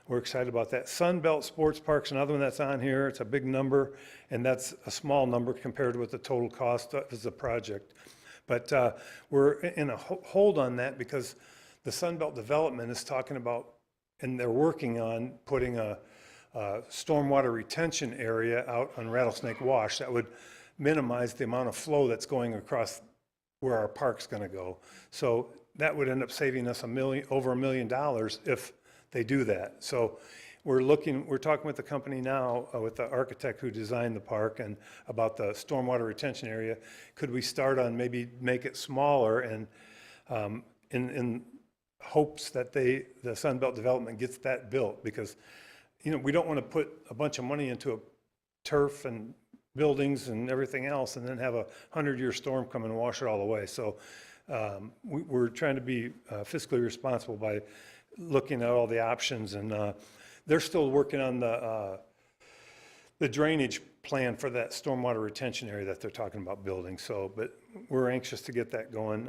we're excited about that. Sunbelt Sports Park's another one that's on here. It's a big number, and that's a small number compared with the total cost of the project. But we're in a hold on that because the Sunbelt Development is talking about, and they're working on putting a stormwater retention area out on Rattlesnake Wash that would minimize the amount of flow that's going across where our park's going to go. So that would end up saving us over $1 million if they do that. So we're talking with the company now, with the architect who designed the park, and about the stormwater retention area. Could we start on maybe make it smaller, and in hopes that the Sunbelt Development gets that built, because we don't want to put a bunch of money into a turf and buildings and everything else and then have a 100-year storm come and wash it all away. So we're trying to be fiscally responsible by looking at all the options, and they're still working on the drainage plan for that stormwater retention area that they're talking about building. So, but we're anxious to get that going.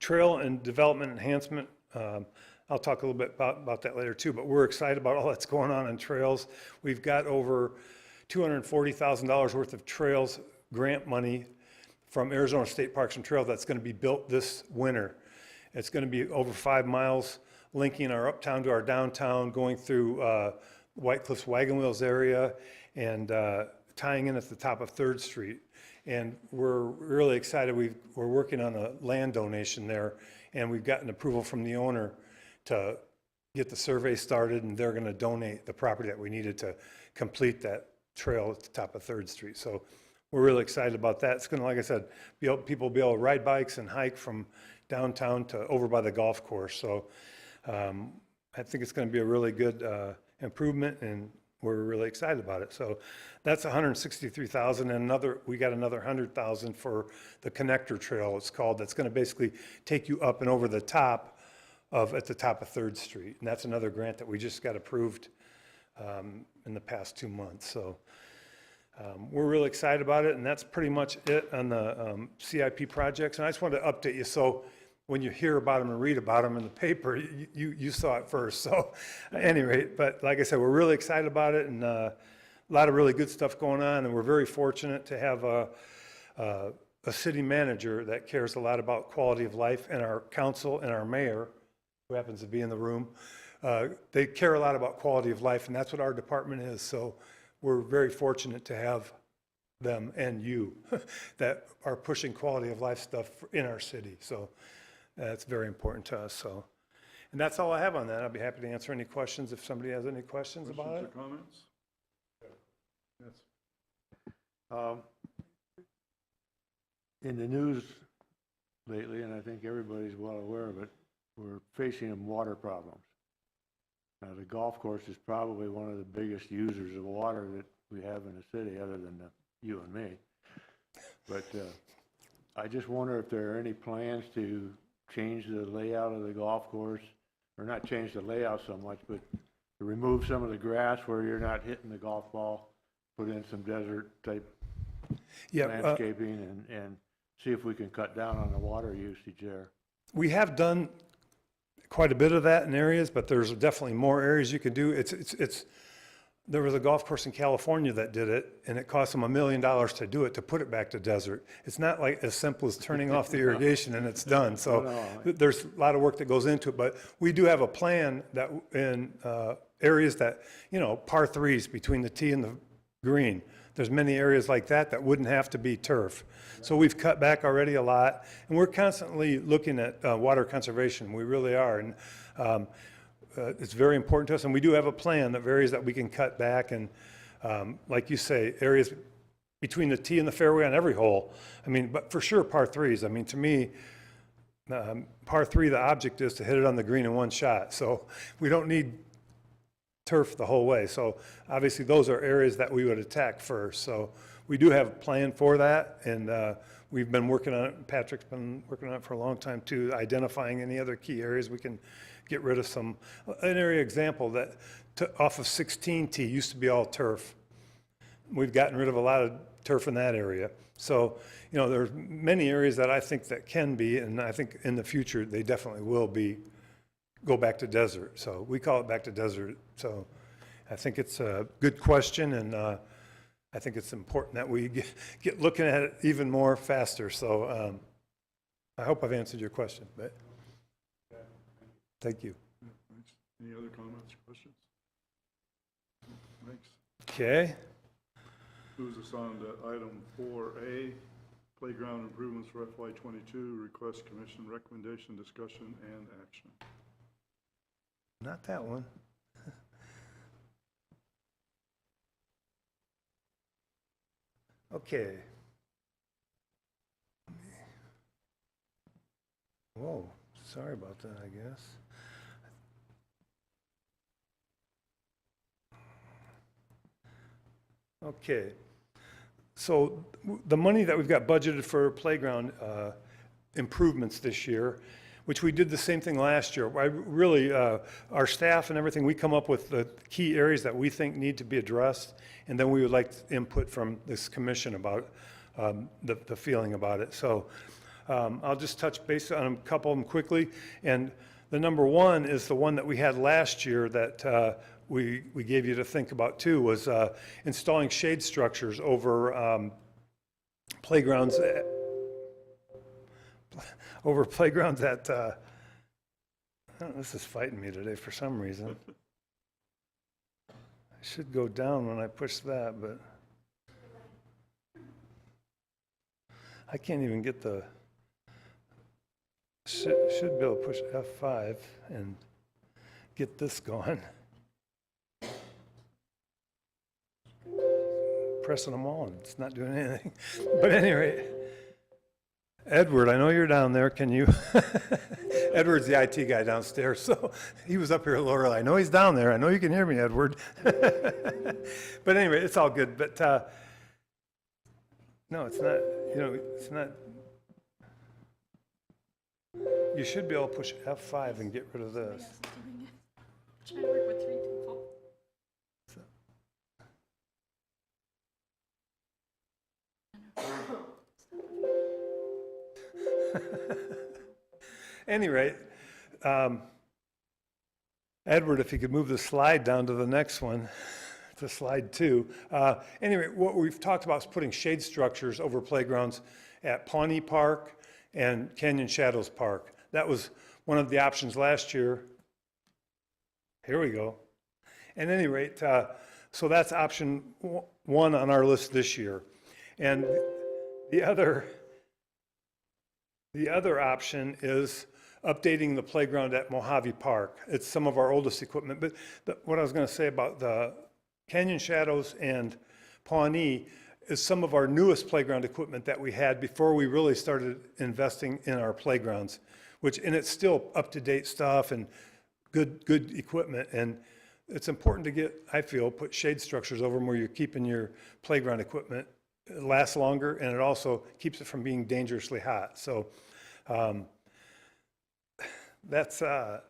Trail and development enhancement, I'll talk a little bit about that later too, but we're excited about all that's going on in trails. We've got over $240,000 worth of trails grant money from Arizona State Parks and Trails that's going to be built this winter. It's going to be over 5 miles, linking our uptown to our downtown, going through White Cliffs Wagon Wheels area, and tying in at the top of 3rd Street. And we're really excited. We're working on a land donation there, and we've gotten approval from the owner to get the survey started, and they're going to donate the property that we needed to complete that trail at the top of 3rd Street. So we're really excited about that. It's going to, like I said, people will be able to ride bikes and hike from downtown to over by the golf course. So I think it's going to be a really good improvement, and we're really excited about it. So that's $163,000, and we got another $100,000 for the connector trail, it's called. That's going to basically take you up and over the top at the top of 3rd Street. And that's another grant that we just got approved in the past 2 months. So we're really excited about it, and that's pretty much it on the CIP projects. And I just wanted to update you, so when you hear about them and read about them in the paper, you saw it first. So at any rate, but like I said, we're really excited about it, and a lot of really good stuff going on, and we're very fortunate to have a city manager that cares a lot about quality of life, and our council and our mayor, who happens to be in the room, they care a lot about quality of life, and that's what our department is. So we're very fortunate to have them and you that are pushing quality of life stuff in our city. So that's very important to us. So, and that's all I have on that. I'll be happy to answer any questions if somebody has any questions about Questions it. or comments? Yes. In the news lately, and I think everybody's well aware of it, we're facing water problems. Now, the golf course is probably one of the biggest users of water that we have in the city, other than you and me. But I just wonder if there are any plans to change the layout of the golf course, or not change the layout so much, but to remove some of the grass where you're not hitting the golf ball, put in some desert-type landscaping, and see if we can cut down on the water usage there. We have done quite a bit of that in areas, but there's definitely more areas you can do. There was a golf course in California that did it, and it cost them $1 million to do it, to put it back to desert. It's not like as simple as turning off the irrigation and it's done. So there's a lot of work that goes into it, but we do have a plan that in areas that, par threes between the tee and the green, there's many areas like that that wouldn't have to be turf. So we've cut back already a lot, and we're constantly looking at water conservation. We really are, and it's very important to us, and we do have a plan of areas that we can cut back, and like you say, areas between the tee and the fairway on every hole. I mean, but for sure par threes. I mean, to me, par three, the object is to hit it on the green in one shot. So we don't need turf the whole way. So obviously those are areas that we would attack first. So we do have a plan for that, and we've been working on it. Patrick's been working on it for a long time too, identifying any other key areas we can get rid of some. An area example that off of 16T used to be all turf. We've gotten rid of a lot of turf in that area. So, there's many areas that I think that can be, and I think in the future they definitely will go back to desert. So we call it back to desert. So I think it's a good question, and I think it's important that we get looking at it even more faster. So I hope I've answered your question, but thank you. Yeah, thanks. Any other comments, questions? Thanks. Okay. Moves us on to item 4A, playground improvements for FY22, request commission recommendation, discussion, and action. Not that one. Okay. Whoa, sorry about that, I guess. Okay. So the money that we've got budgeted for playground improvements this year, which we did the same thing last year. I really, our staff and everything, we come up with the key areas that we think need to be addressed, and then we would like input from this commission about the feeling about it. So I'll just touch base on a couple of them quickly. And the number one is the one that we had last year that we gave you to think about too, was installing shade structures over playgrounds. Over playgrounds at, this is fighting me today for some reason. I should go down when I push that, but I can't even get the, should be able to push F5 and get this going. Pressing them all and it's not doing anything. But anyway, Edward, I know you're down there. Can you? Edward's the IT guy downstairs, so he was up here at Laurel. I know he's down there. I know you can hear me, Edward. But anyway, it's all good. But no, it's not. It's not. You should be able to push F5 and get rid of this. Trying to work with 3 people. Any rate, Edward, if you could move the slide down to the next one, to slide 2. Anyway, what we've talked about is putting shade structures over playgrounds at Pawnee Park and Canyon Shadows Park. That was one of the options last year. Here we go. At any rate, so that's option 1 on our list this year. And the other option is updating the playground at Mojave Park. It's some of our oldest equipment, but what I was going to say about the Canyon Shadows and Pawnee is some of our newest playground equipment that we had before we really started investing in our playgrounds, and it's still up-to-date stuff and good equipment. And it's important to get, I feel, put shade structures over them where you're keeping your playground equipment last longer, and it also keeps it from being dangerously hot. So that's the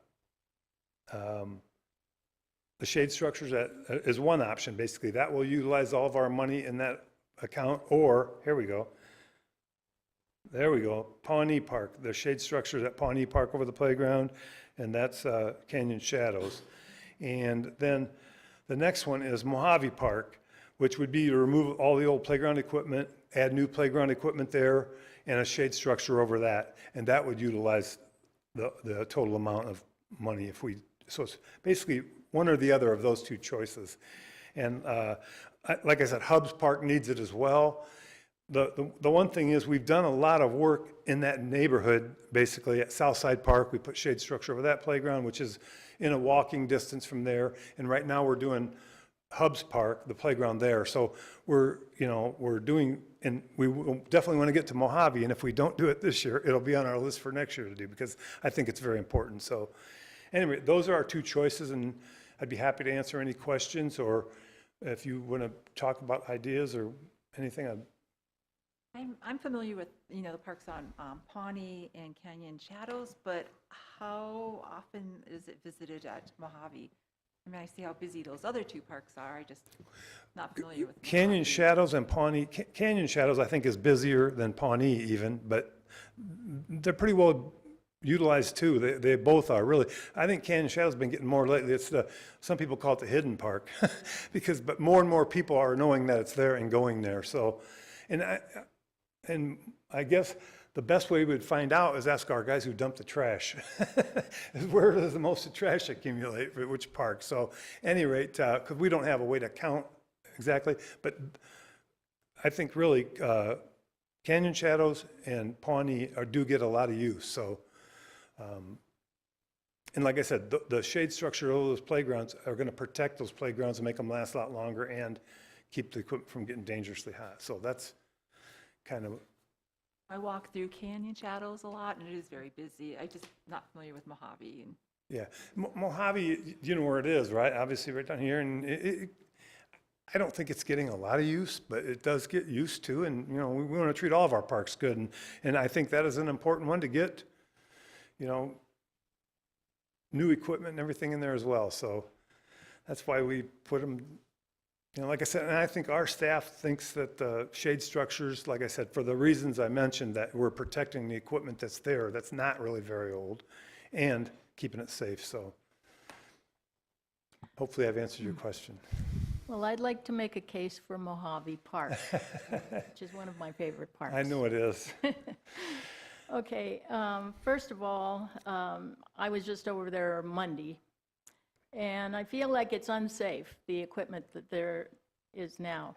shade structures is one option, basically. That will utilize all of our money in that account, or, here we go. There we go, Pawnee Park, the shade structures at Pawnee Park over the playground, and that's Canyon Shadows. And then the next one is Mojave Park, which would be to remove all the old playground equipment, add new playground equipment there, and a shade structure over that. And that would utilize the total amount of money so it's basically one or the other of those two choices. And like I said, Hubbs Park needs it as well. The one thing is we've done a lot of work in that neighborhood, basically at Southside Park. We put shade structure over that playground, which is in a walking distance from there. And right now we're doing Hubbs Park, the playground there. So we're doing, and we definitely want to get to Mojave. And if we don't do it this year, it'll be on our list for next year to do, because I think it's very important. So anyway, those are our two choices, and I'd be happy to answer any questions, or if you want to talk about ideas or anything. I'm familiar with, the parks on Pawnee and Canyon Shadows, but how often is it visited at Mojave? I mean, I see how busy those other two parks are. I just not familiar with Canyon Mojave. Shadows and Pawnee. Canyon Shadows, I think, is busier than Pawnee even, but they're pretty well utilized too. They both are, really. I think Canyon Shadows has been getting more lately. It's some people call it the hidden park, but more and more people are knowing that it's there and going there. So, and I guess the best way we would find out is ask our guys who dump the trash. Where does the most trash accumulate for which park? So, at any rate, because we don't have a way to count exactly, but I think really Canyon Shadows and Pawnee do get a lot of use. So, and like I said, the shade structure of those playgrounds are going to protect those playgrounds and make them last a lot longer and keep the equipment from getting dangerously hot. So that's kind of. I walk through Canyon Shadows a lot, and it is very busy. I'm just not familiar with Mojave. And Yeah, Mojave, you know where it is, right? Obviously, right down here, and I don't think it's getting a lot of use, but it does get used to, and we want to treat all of our parks good, and I think that is an important one to get, new equipment and everything in there as well. So that's why we put them. Like I said, and I think our staff thinks that the shade structures, like I said, for the reasons I mentioned, that we're protecting the equipment that's there, that's not really very old, and keeping it safe. So hopefully I've answered your question. Well, I'd like to make a case for Mojave Park, which is one of my favorite parks. I know it is. Okay, first of all, I was just over there Monday, and I feel like it's unsafe, the equipment that there is now.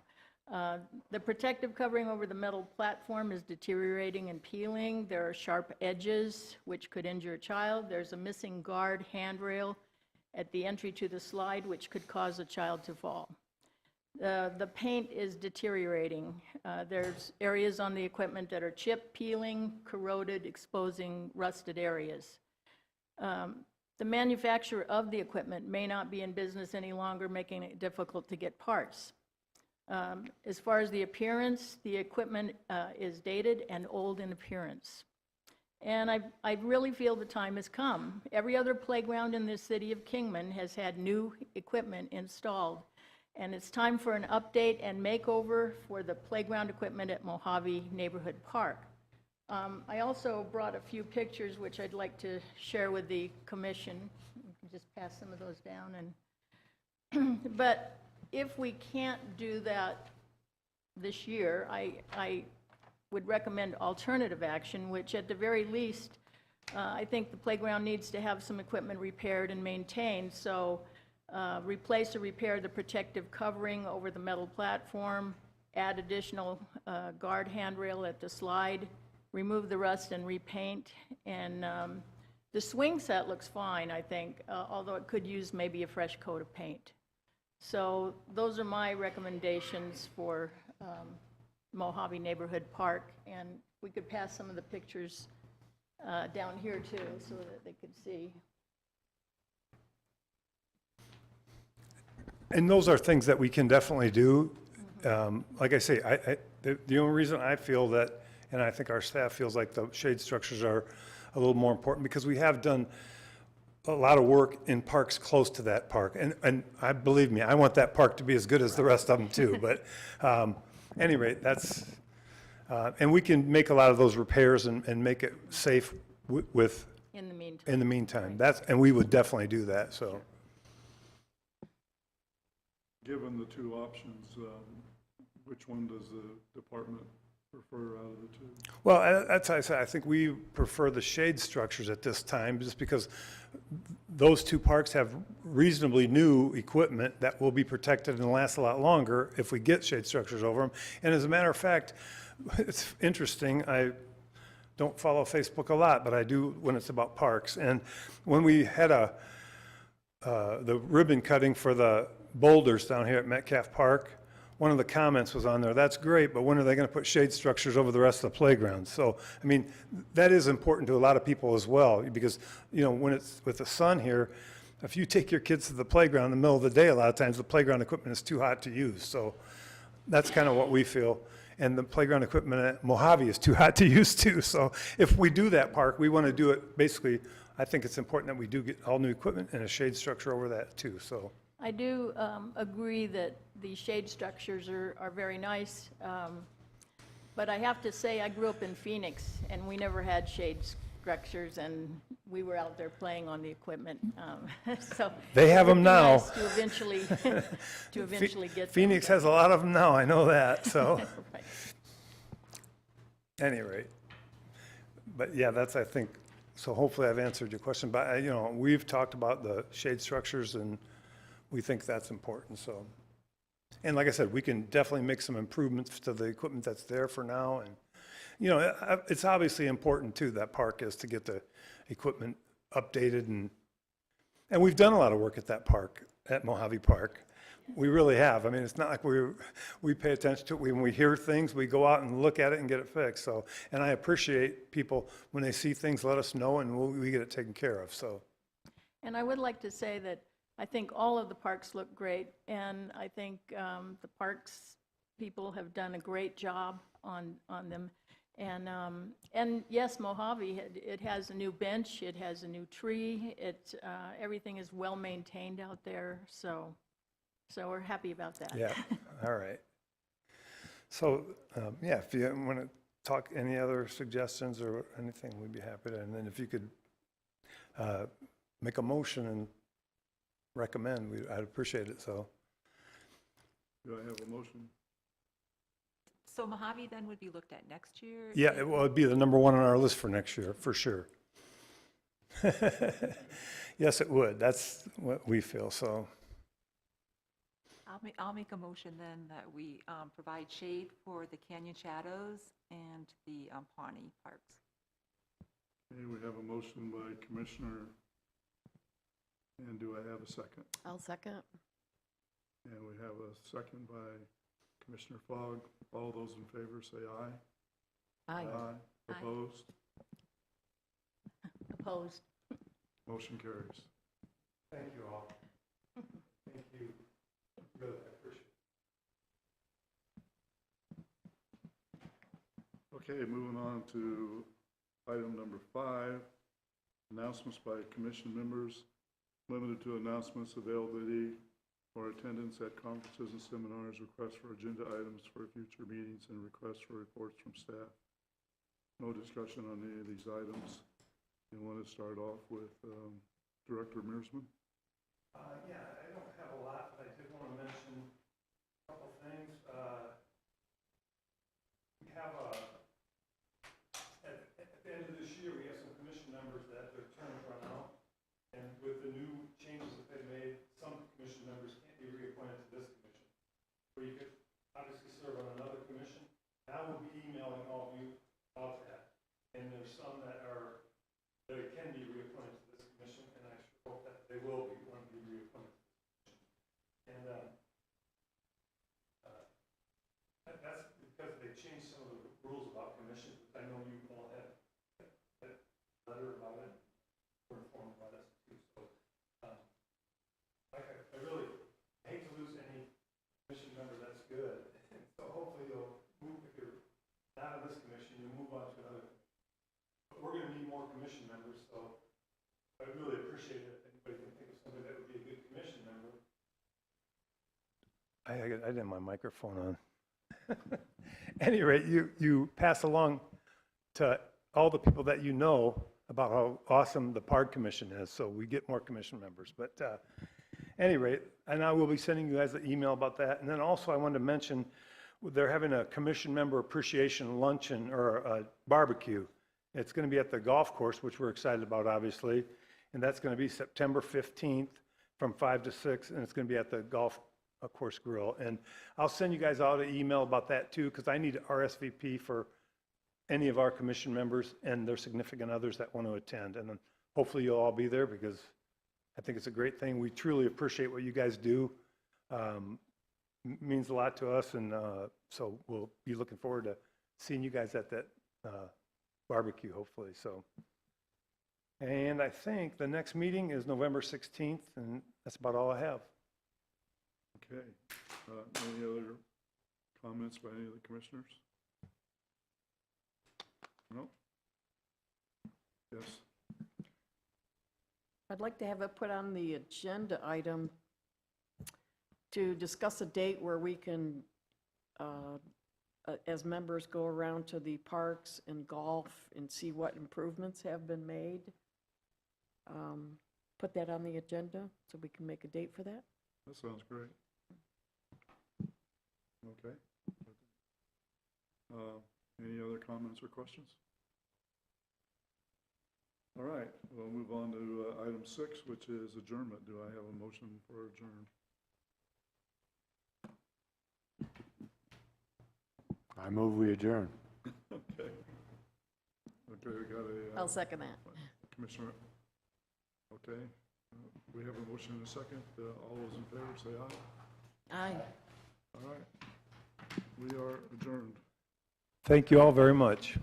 The protective covering over the metal platform is deteriorating and peeling. There are sharp edges which could injure a child. There's a missing guard handrail at the entry to the slide which could cause a child to fall. The paint is deteriorating. There's areas on the equipment that are chipped, peeling, corroded, exposing rusted areas. The manufacturer of the equipment may not be in business any longer, making it difficult to get parts. As far as the appearance, the equipment is dated and old in appearance. And I really feel the time has come. Every other playground in the city of Kingman has had new equipment installed, and it's time for an update and makeover for the playground equipment at Mojave Neighborhood Park. I also brought a few pictures which I'd like to share with the commission. You can just pass some of those down. But if we can't do that this year, I would recommend alternative action, which at the very least, I think the playground needs to have some equipment repaired and maintained. So replace or repair the protective covering over the metal platform, add additional guard handrail at the slide, remove the rust and repaint. And the swing set looks fine, I think, although it could use maybe a fresh coat of paint. So those are my recommendations for Mojave Neighborhood Park. And we could pass some of the pictures down here too, so that they could see. And those are things that we can definitely do. Like I say, the only reason I feel that, and I think our staff feels like the shade structures are a little more important, because we have done a lot of work in parks close to that park. And I believe me, I want that park to be as good as the rest of them too. But anyway, that's, and we can make a lot of those repairs and make it safe with, In the meantime. in the meantime. And we would definitely do that, so. Given the two options, which one does the department prefer out of the two? Well, that's how I say, I think we prefer the shade structures at this time, just because those two parks have reasonably new equipment that will be protected and last a lot longer if we get shade structures over them. And as a matter of fact, it's interesting, I don't follow Facebook a lot, but I do when it's about parks. And when we had the ribbon cutting for the boulders down here at Metcalf Park, one of the comments was on there, that's great, but when are they going to put shade structures over the rest of the playground? So, I mean, that is important to a lot of people as well, because, you know, when it's with the sun here, if you take your kids to the playground in the middle of the day, a lot of times the playground equipment is too hot to use. So that's kind of what we feel. And the playground equipment at Mojave is too hot to use too. So if we do that park, we want to do it basically, I think it's important that we do get all new equipment and a shade structure over that too, so. I do agree that the shade structures are very nice, but I have to say, I grew up in Phoenix, and we never had shade structures, and we were out there playing on the equipment. So They have it would them be now. nice to eventually get them. Phoenix has a lot of them now, I know that, so. Right. Any rate. But yeah, that's, I think, so hopefully I've answered your question. But, you know, we've talked about the shade structures, and we think that's important, so. And like I said, we can definitely make some improvements to the equipment that's there for now. And, you know, it's obviously important too, that park is, to get the equipment updated. And we've done a lot of work at that park, at Mojave Park. We really have. I mean, it's not like we pay attention to it. When we hear things, we go out and look at it and get it fixed. So, and I appreciate people, when they see things, let us know, and we get it taken care of, so. And I would like to say that I think all of the parks look great, and I think the parks people have done a great job on them. And yes, Mojave, it has a new bench, it has a new tree, everything is well maintained out there, so we're happy about that. Yeah, all right. So, yeah, if you want to talk, any other suggestions or anything, we'd be happy to. And then if you could make a motion and recommend, I'd appreciate it, so. Do I have a motion? So Mojave then would be looked at next year? Yeah, it'd be the number one on our list for next year, for sure. Yes, it would. That's what we feel, so. I'll make a motion then that we provide shade for the Canyon Shadows and the Pawnee Parks. Okay, we have a motion by Commissioner, and do I have a second? I'll second. And we have a second by Commissioner Fogg. All those in favor say aye. Aye. Aye. Opposed? Opposed? Motion carries. Thank you all. Thank you. Really, I appreciate it. Okay, moving on to item number 5, announcements by commission members, limited to announcements, availability or attendance at conferences and seminars, requests for agenda items for future meetings, and requests for reports from staff. No discussion on any of these items. You want to start off with Director Mearsman? Yeah, I don't have a lot, but I did want to mention a couple things. We have at the end of this year, we have some commission members that their terms run out. And with the new changes that they made, some commission members can't be reappointed to this commission. Where you could obviously serve on another commission. And I will be emailing all of you about that. And there's some that can be reappointed to this commission, and I sure hope that they will be, want to be reappointed to this commission. And that's because they changed some of the rules about commissions. I know you all have that letter about it, were informed about us too. So, I really hate to lose any commission member that's good. And so hopefully you'll move, if you're not on this commission, you'll move on to another commission. But we're going to need more commission members, so I really appreciate it if anybody can think of somebody that would be a good commission member. I didn't have my microphone on. At any rate, you pass along to all the people that you know about how awesome the Park Commission is, so we get more commission members. But any rate, and I will be sending you guys an email about that. And then also I wanted to mention, they're having a commission member appreciation luncheon or a barbecue. It's going to be at the golf course, which we're excited about, obviously. And that's going to be September 15th from 5 to 6, and it's going to be at the golf course grill. And I'll send you guys out an email about that too, because I need RSVP for any of our commission members and their significant others that want to attend. And then hopefully you'll all be there, because I think it's a great thing. We truly appreciate what you guys do. Means a lot to us, and so we'll be looking forward to seeing you guys at that barbecue, hopefully. So, and I think the next meeting is November 16th, and that's about all I have. Okay. Any other comments by any of the commissioners? No? Yes. I'd like to have it put on the agenda item to discuss a date where we can, as members, go around to the parks and golf and see what improvements have been made. Put that on the agenda so we can make a date for that. That sounds great. Okay. Any other comments or questions? All right, we'll move on to item 6, which is adjournment. Do I have a motion for adjourn? I move we adjourn. Okay. Okay, we got a... I'll second that. Commissioner, okay. We have a motion and a second. All those in favor say aye. Aye. All right. We are adjourned. Thank you all very much.